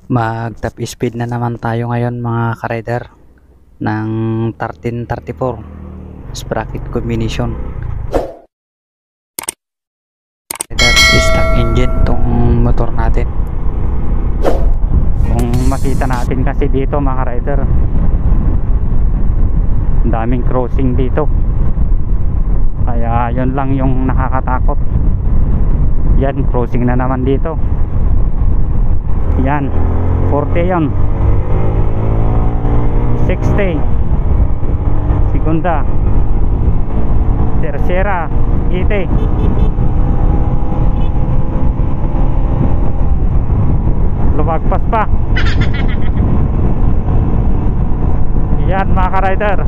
Mag top speed na naman tayo ngayon mga ka-rider ng 1334 sprocket combination. Rider, stock engine tong motor natin. Kung makita natin kasi dito mga ka-rider, ang daming crossing dito, kaya yun lang yung nakakatakot. Yan, crossing na naman dito. Yan, 40 yun, 60 segunda, tercera, 80. Lumagpas pa. Yan mga ka-rider,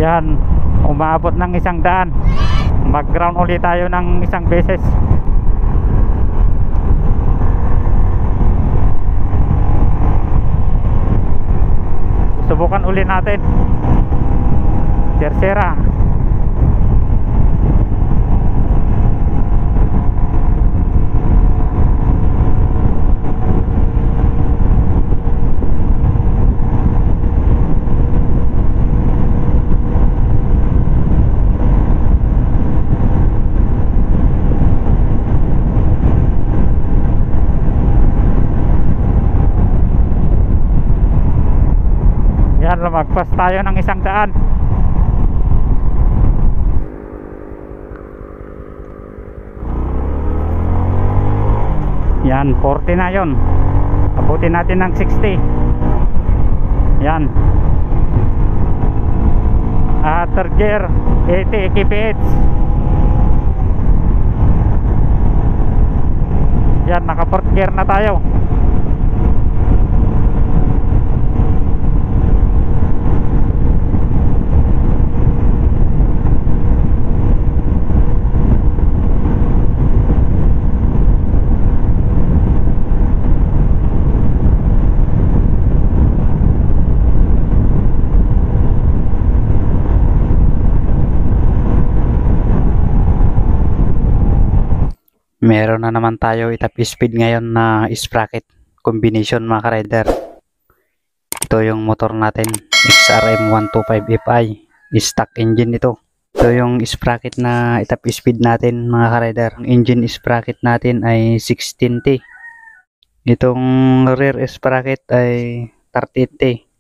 yan, umabot ng 100. Mag ground ulit tayo ng isang beses. Subukan ulit natin, tercera. Yan, lumagpas tayo ng 100. Yan, 40 na yon. Abutin natin ng 60. Yan, third gear, 80 kph. Yan, naka fourth gear na tayo. Meron na naman tayo itap speed ngayon na sprocket combination mga ka-rider. Ito yung motor natin, XRM 125Fi, stock engine ito. Ito yung sprocket na itap speed natin mga ka-rider. Ang engine sprocket natin ay 16T. Itong rear sprocket ay 13T.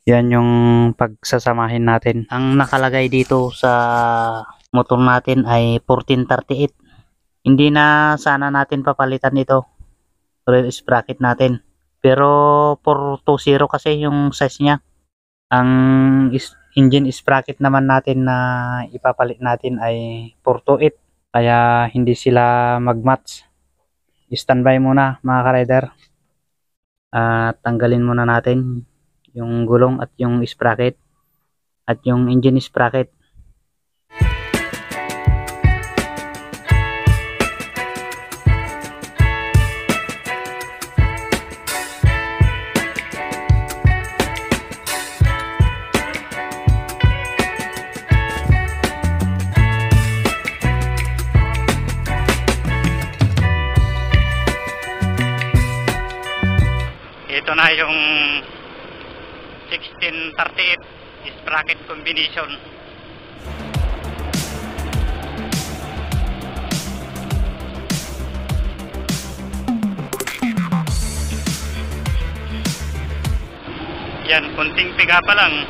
Yan yung pagsasamahin natin. Ang nakalagay dito sa motor natin ay 1438. Hindi na sana natin papalitan ito, rear sprocket natin, pero 420 kasi yung size nya. Ang engine sprocket naman natin na ipapalit natin ay 428, kaya hindi sila magmatch. Standby muna mga ka-rider, at tanggalin muna natin yung gulong at yung sprocket at yung engine sprocket. Ito na yung 1638 sprocket combination. Yan, kunting piga pa lang,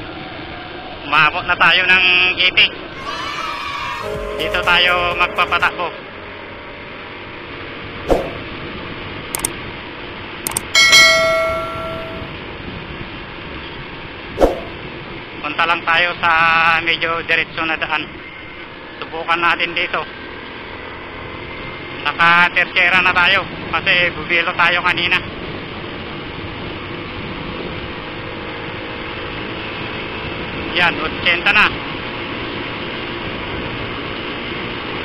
umabot na tayo ng 80. Dito tayo magpapatakbo. Punta lang tayo sa medyo diretso na daan. Subukan natin dito. Naka tercera na tayo kasi bubilo tayo kanina. Yan, 80 na.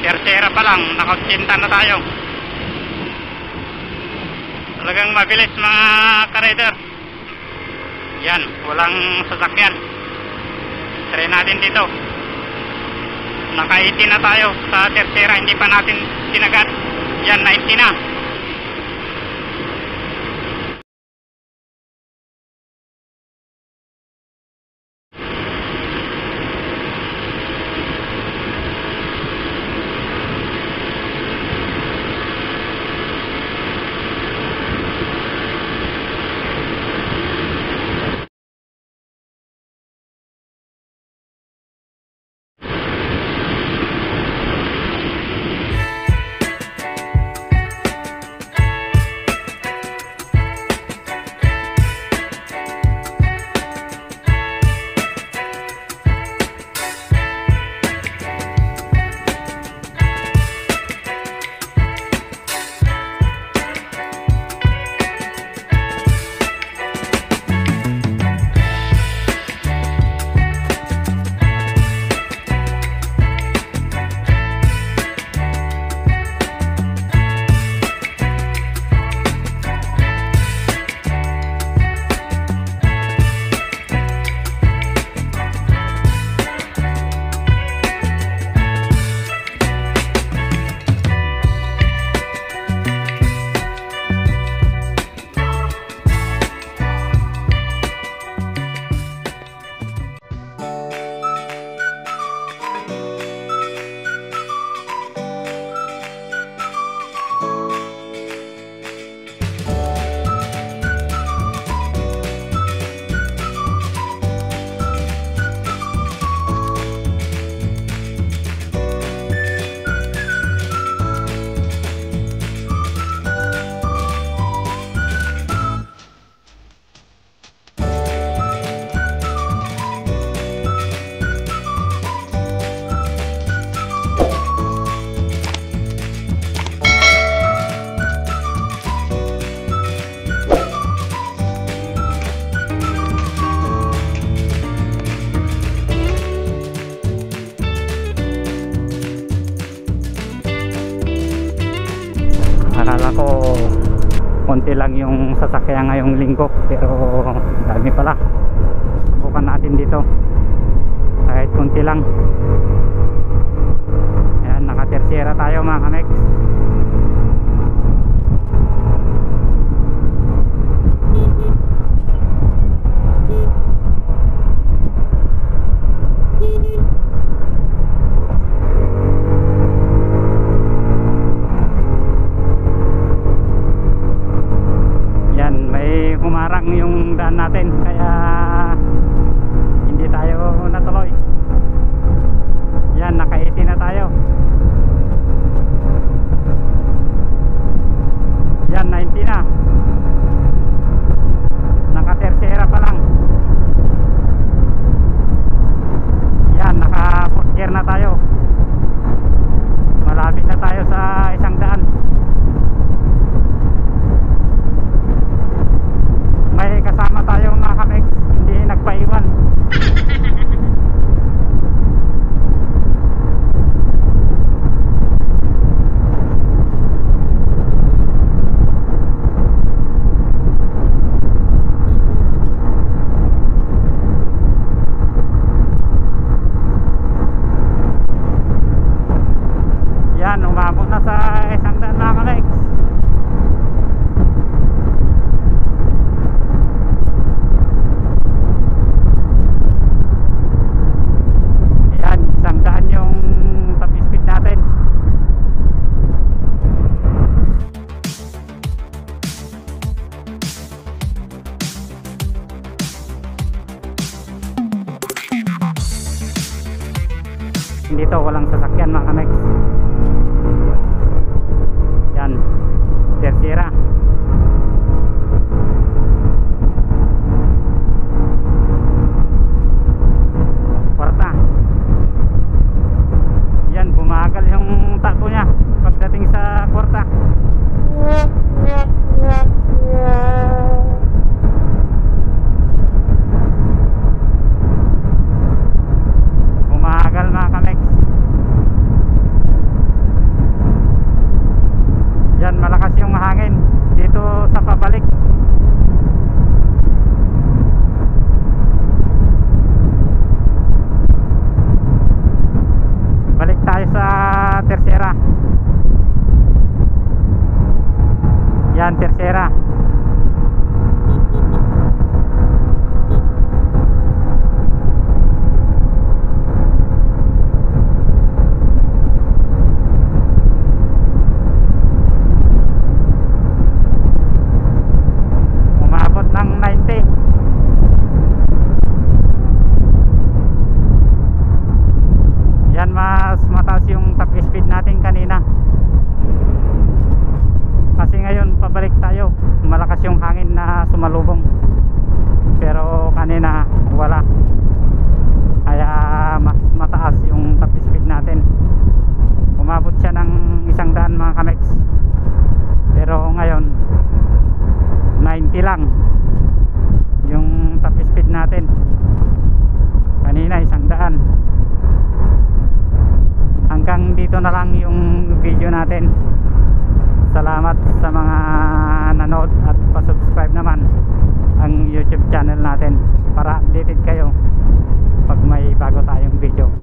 Tercera pa lang, naka 80 na tayo. Talagang mabilis mga ka-rider. Yan, walang sasakyan. Try natin dito. naka-80 na tayo sa tercera, hindi pa natin sinagat. Yan, 90 na. Akala ko konti lang yung sasakyan ngayong linggo, pero dami pala. Subukan natin dito kahit konti lang. Ayan, naka-tercera tayo mga kamex. Humarang yung daan natin kaya hindi tayo natuloy. Yan, naka-80 na tayo. Yan, 90 na. Naka-tercera pa lang. Yan, naka-fourth gear na tayo. Malapit na tayo sa 100. May kasama tayo mga kamex, hindi nagpaiwan. Yan, umabot na sa 100 mga kamex. Dito walang sasakyan mga kamex. Yan, tercera. Kwarta. Yan, bumagal yung takbo niya pagdating sa kwarta. Bumagal mga kamex. Yan, malakas yung hangin. Hindi tercera. Yan, tercera. Umabot ng 90. Yan, mas mataas yung top speed natin kanina. Kasi ngayon pabalik tayo, malakas yung hangin na sumalubong, pero kanina wala, kaya mas mataas yung top speed natin. Umabot siya ng 100 mga kamex, pero ngayon 90 lang yung top speed natin. Kanina 100. Hanggang dito na lang yung video natin. Salamat sa mga nanood at pa-subscribe naman ang YouTube channel natin para updated kayo pag may bago tayong video.